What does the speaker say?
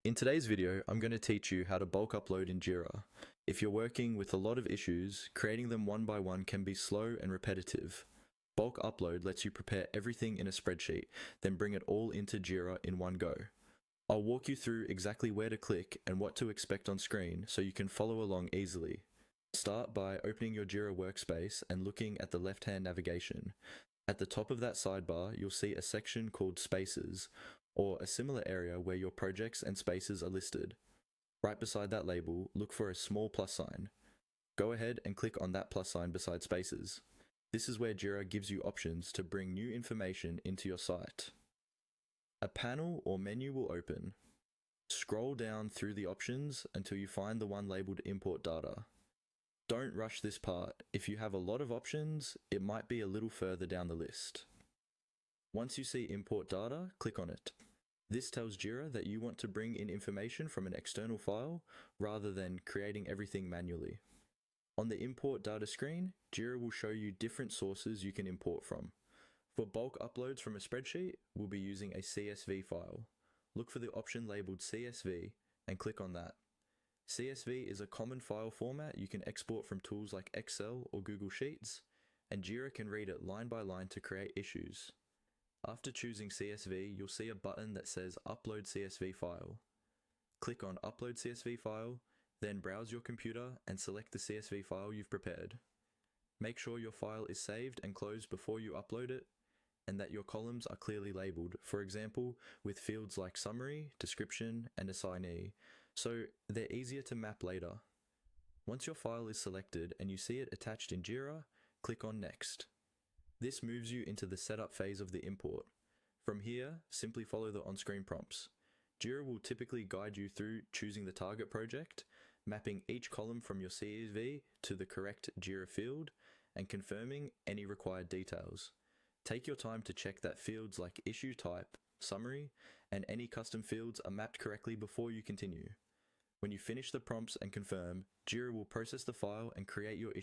In today's video, I'm going to teach you how to bulk upload in Jira. If you're working with a lot of issues, creating them one by one can be slow and repetitive. Bulk upload lets you prepare everything in a spreadsheet, then bring it all into Jira in one go. I'll walk you through exactly where to click and what to expect on screen so you can follow along easily. Start by opening your Jira workspace and looking at the left-hand navigation. At the top of that sidebar, you'll see a section called Spaces, or a similar area where your projects and spaces are listed. Right beside that label, look for a small plus sign. Go ahead and click on that plus sign beside Spaces. This is where Jira gives you options to bring new information into your site. A panel or menu will open. Scroll down through the options until you find the one labeled Import Data. Don't rush this part. If you have a lot of options, it might be a little further down the list. Once you see Import Data, click on it. This tells Jira that you want to bring in information from an external file rather than creating everything manually. On the Import Data screen, Jira will show you different sources you can import from. For bulk uploads from a spreadsheet, we'll be using a CSV file. Look for the option labeled CSV and click on that. CSV is a common file format you can export from tools like Excel or Google Sheets, and Jira can read it line by line to create issues. After choosing CSV, you'll see a button that says Upload CSV File. Click on Upload CSV File, then browse your computer and select the CSV file you've prepared. Make sure your file is saved and closed before you upload it, and that your columns are clearly labeled, for example, with fields like Summary, Description, and Assignee, so they're easier to map later. Once your file is selected and you see it attached in Jira, click on Next. This moves you into the setup phase of the import. From here, simply follow the on-screen prompts. Jira will typically guide you through choosing the target project, mapping each column from your CSV to the correct Jira field, and confirming any required details. Take your time to check that fields like issue type, summary, and any custom fields are mapped correctly before you continue. When you finish the prompts and confirm, Jira will process the file and create your issue